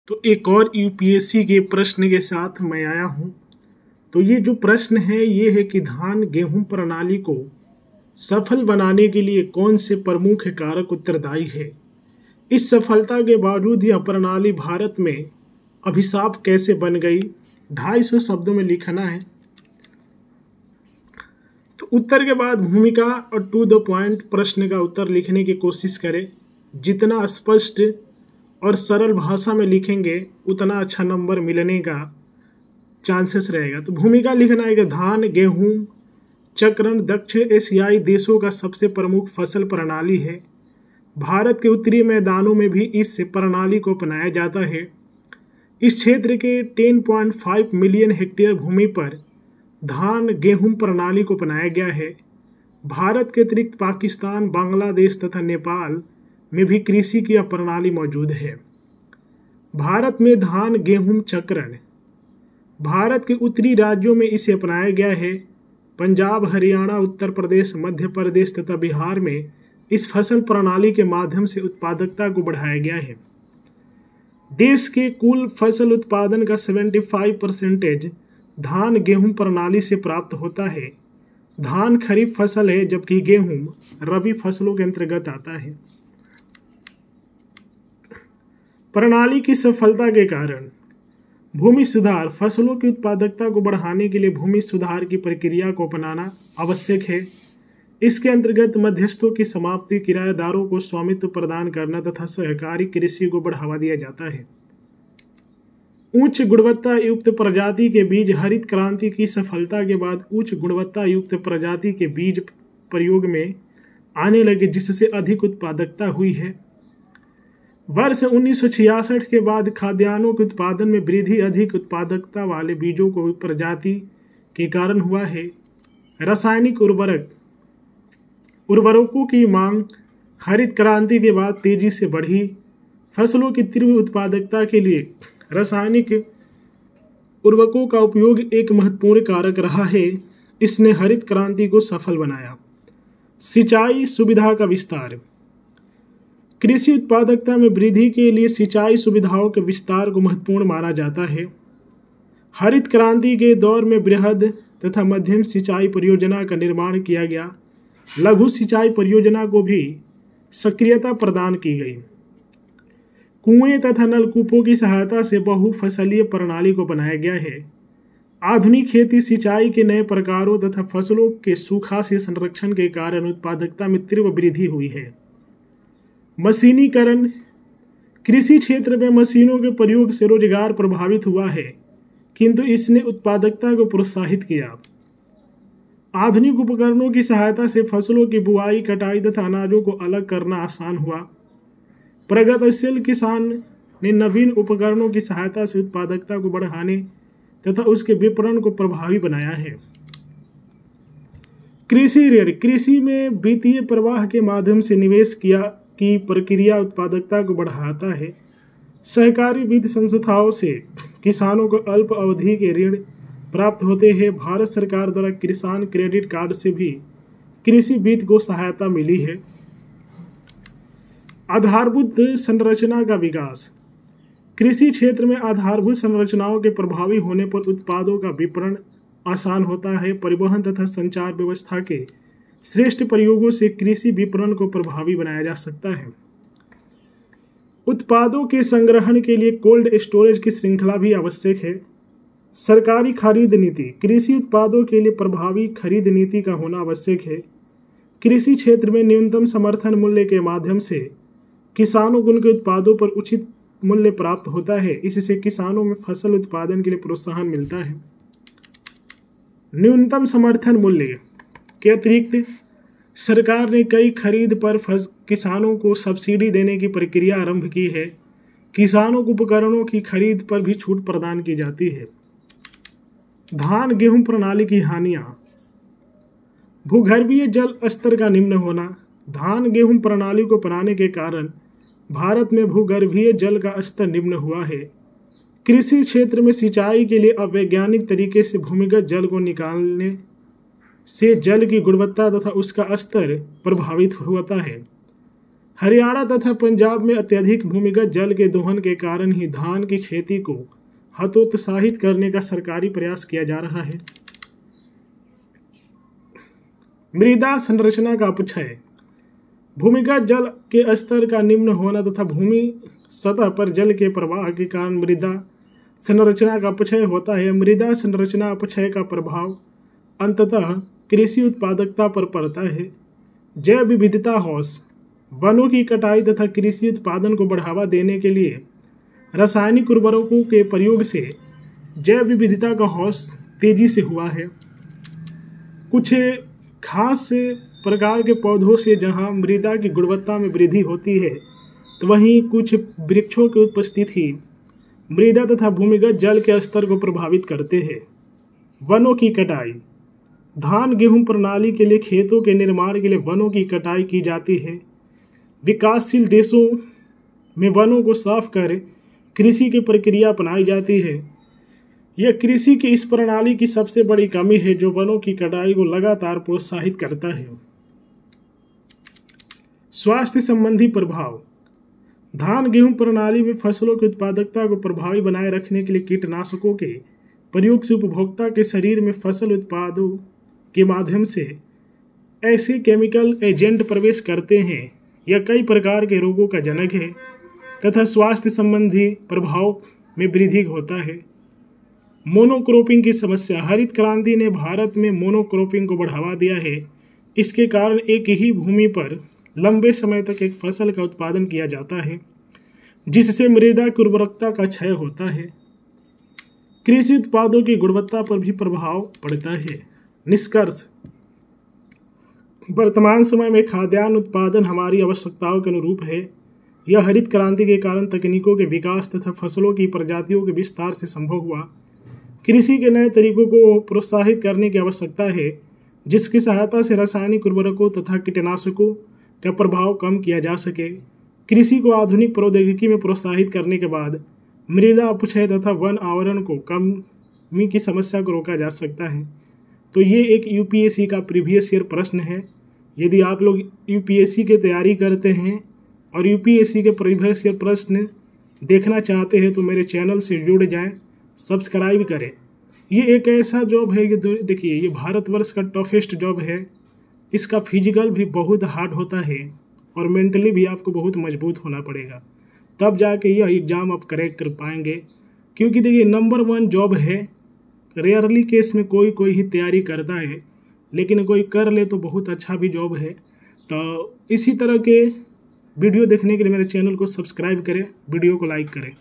तो एक और यूपीएससी के प्रश्न के साथ मैं आया हूँ। तो ये जो प्रश्न है ये है कि धान गेहूं प्रणाली को सफल बनाने के लिए कौन से प्रमुख कारक उत्तरदायी है। इस सफलता के बावजूद यह प्रणाली भारत में अभिशाप कैसे बन गई, 250 शब्दों में लिखना है। तो उत्तर के बाद भूमिका और टू द पॉइंट प्रश्न का उत्तर लिखने की कोशिश करें। जितना स्पष्ट और सरल भाषा में लिखेंगे उतना अच्छा नंबर मिलने का चांसेस रहेगा। तो भूमिका लिखना है कि धान गेहूं चक्रण दक्षिण एशियाई देशों का सबसे प्रमुख फसल प्रणाली है। भारत के उत्तरी मैदानों में भी इस प्रणाली को अपनाया जाता है। इस क्षेत्र के 10.5 मिलियन हेक्टेयर भूमि पर धान गेहूं प्रणाली को अपनाया गया है। भारत के अतिरिक्त पाकिस्तान, बांग्लादेश तथा नेपाल में भी कृषि की यह प्रणाली मौजूद है। भारत में धान गेहूं चक्रण भारत के उत्तरी राज्यों में इसे अपनाया गया है। पंजाब, हरियाणा, उत्तर प्रदेश, मध्य प्रदेश तथा बिहार में इस फसल प्रणाली के माध्यम से उत्पादकता को बढ़ाया गया है। देश के कुल फसल उत्पादन का 75% धान गेहूं प्रणाली से प्राप्त होता है। धान खरीफ फसल है जबकि गेहूं रबी फसलों के अंतर्गत आता है। प्रणाली की सफलता के कारण भूमि सुधार फसलों की उत्पादकता को बढ़ाने के लिए भूमि सुधार की प्रक्रिया को अपनाना आवश्यक है। इसके अंतर्गत मध्यस्थों की समाप्ति, किराएदारों को स्वामित्व प्रदान करना तथा सहकारी कृषि को बढ़ावा दिया जाता है। उच्च गुणवत्ता युक्त प्रजाति के बीज हरित क्रांति की सफलता के बाद उच्च गुणवत्ता युक्त प्रजाति के बीज प्रयोग में आने लगे, जिससे अधिक उत्पादकता हुई है। वर्ष 1966 के बाद खाद्यान्नों के उत्पादन में वृद्धि अधिक उत्पादकता वाले बीजों को प्रजाति के कारण हुआ है। रासायनिक उर्वरकों की मांग हरित क्रांति के बाद तेजी से बढ़ी। फसलों की तीव्र उत्पादकता के लिए रासायनिक उर्वरकों का उपयोग एक महत्वपूर्ण कारक रहा है। इसने हरित क्रांति को सफल बनाया। सिंचाई सुविधा का विस्तार कृषि उत्पादकता में वृद्धि के लिए सिंचाई सुविधाओं के विस्तार को महत्वपूर्ण माना जाता है। हरित क्रांति के दौर में बृहद तथा मध्यम सिंचाई परियोजना का निर्माण किया गया। लघु सिंचाई परियोजना को भी सक्रियता प्रदान की गई। कुएं तथा नलकूपों की सहायता से बहुफसलीय प्रणाली को बनाया गया है। आधुनिक खेती सिंचाई के नए प्रकारों तथा फसलों के सूखा से संरक्षण के कारण उत्पादकता में तीव्र वृद्धि हुई है। मशीनीकरण कृषि क्षेत्र में मशीनों के प्रयोग से रोजगार प्रभावित हुआ है, किंतु इसने उत्पादकता को प्रोत्साहित किया। आधुनिक उपकरणों की सहायता से फसलों की बुआई, कटाई तथा अनाजों को अलग करना आसान हुआ। प्रगतिशील किसान ने नवीन उपकरणों की सहायता से उत्पादकता को बढ़ाने तथा उसके विपणन को प्रभावी बनाया है। कृषि ऋण कृषि में वित्तीय प्रवाह के माध्यम से निवेश की प्रक्रिया उत्पादकता को बढ़ाता है। सहकारी वित्त संस्थाओं से किसानों को अल्प अवधि के ऋण प्राप्त होते हैं। भारत सरकार द्वारा किसान क्रेडिट कार्ड से भी कृषि वित्त को सहायता मिली है। आधारभूत संरचना का विकास कृषि क्षेत्र में आधारभूत संरचनाओं के प्रभावी होने पर उत्पादों का विपणन आसान होता है। परिवहन तथा संचार व्यवस्था के श्रेष्ठ प्रयोगों से कृषि विपणन को प्रभावी बनाया जा सकता है। उत्पादों के संग्रहण के लिए कोल्ड स्टोरेज की श्रृंखला भी आवश्यक है। सरकारी खरीद नीति कृषि उत्पादों के लिए प्रभावी खरीद नीति का होना आवश्यक है। कृषि क्षेत्र में न्यूनतम समर्थन मूल्य के माध्यम से किसानों को उनके उत्पादों पर उचित मूल्य प्राप्त होता है। इससे किसानों में फसल उत्पादन के लिए प्रोत्साहन मिलता है। न्यूनतम समर्थन मूल्य के अतिरिक्त सरकार ने कई खरीद पर किसानों को सब्सिडी देने की प्रक्रिया आरंभ की है। किसानों को उपकरणों की खरीद पर भी छूट प्रदान की जाती है। धान गेहूं प्रणाली की हानियां भूगर्भीय जल स्तर का निम्न होना। धान गेहूं प्रणाली को अपनाने के कारण भारत में भूगर्भीय जल का स्तर निम्न हुआ है। कृषि क्षेत्र में सिंचाई के लिए अवैज्ञानिक तरीके से भूमिगत जल को निकालने से जल की गुणवत्ता तथा उसका स्तर प्रभावित होता है। हरियाणा तथा पंजाब में अत्यधिक भूमिगत जल के दोहन के कारण ही धान की खेती को हतोत्साहित करने का सरकारी प्रयास किया जा रहा है। मृदा संरचना का अपक्षय। भूमिगत जल के स्तर का निम्न होना तथा भूमि सतह पर जल के प्रवाह के कारण मृदा संरचना का अपक्षय होता है। मृदा संरचना अपक्षय का प्रभाव अंततः कृषि उत्पादकता पर पड़ता है। जैव विविधता ह्रास। वनों की कटाई तथा कृषि उत्पादन को बढ़ावा देने के लिए रासायनिक उर्वरकों के प्रयोग से जैव विविधता का ह्रास तेजी से हुआ है। कुछ खास प्रकार के पौधों से जहां मृदा की गुणवत्ता में वृद्धि होती है, तो वहीं कुछ वृक्षों की उपस्थिति मृदा तथा भूमिगत जल के स्तर को प्रभावित करते हैं। वनों की कटाई। धान गेहूं प्रणाली के लिए खेतों के निर्माण के लिए वनों की कटाई की जाती है। विकासशील देशों में वनों को साफ कर कृषि की प्रक्रिया अपनाई जाती है। यह कृषि की इस प्रणाली की सबसे बड़ी कमी है, जो वनों की कटाई को लगातार प्रोत्साहित करता है। स्वास्थ्य संबंधी प्रभाव। धान गेहूं प्रणाली में फसलों की उत्पादकता को प्रभावी बनाए रखने के लिए कीटनाशकों के प्रयोग से उपभोक्ता के शरीर में फसल उत्पादों के माध्यम से ऐसे केमिकल एजेंट प्रवेश करते हैं। यह कई प्रकार के रोगों का जनक है तथा स्वास्थ्य संबंधी प्रभाव में वृद्धि होता है। मोनोक्रॉपिंग की समस्या। हरित क्रांति ने भारत में मोनोक्रॉपिंग को बढ़ावा दिया है। इसके कारण एक ही भूमि पर लंबे समय तक एक फसल का उत्पादन किया जाता है, जिससे मृदा की उर्वरकता का क्षय होता है। कृषि उत्पादों की गुणवत्ता पर भी प्रभाव पड़ता है। निष्कर्ष। वर्तमान समय में खाद्यान्न उत्पादन हमारी आवश्यकताओं के अनुरूप है। यह हरित क्रांति के कारण तकनीकों के विकास तथा फसलों की प्रजातियों के विस्तार से संभव हुआ। कृषि के नए तरीकों को प्रोत्साहित करने की आवश्यकता है, जिसकी सहायता से रासायनिक उर्वरकों तथा कीटनाशकों का प्रभाव कम किया जा सके। कृषि को आधुनिक प्रौद्योगिकी में प्रोत्साहित करने के बाद मृदा अपक्षय तथा वन आवरण को कमी की समस्या को रोका जा सकता है। तो ये एक यूपीएससी का प्रीवियस ईयर प्रश्न है। यदि आप लोग यूपीएससी की तैयारी करते हैं और यूपीएससी के प्रीवियस ईयर प्रश्न देखना चाहते हैं, तो मेरे चैनल से जुड़ जाएं, सब्सक्राइब करें। ये एक ऐसा जॉब है, ये देखिए, ये भारतवर्ष का टफेस्ट जॉब है। इसका फिजिकल भी बहुत हार्ड होता है और मेंटली भी आपको बहुत मजबूत होना पड़ेगा, तब जाके यह एग्ज़ाम आप क्रैक कर पाएंगे। क्योंकि देखिए, नंबर 1 जॉब है। रेयरली केस में कोई ही तैयारी करता है, लेकिन कोई कर ले तो बहुत अच्छा भी जॉब है। तो इसी तरह के वीडियो देखने के लिए मेरे चैनल को सब्सक्राइब करें, वीडियो को लाइक करें।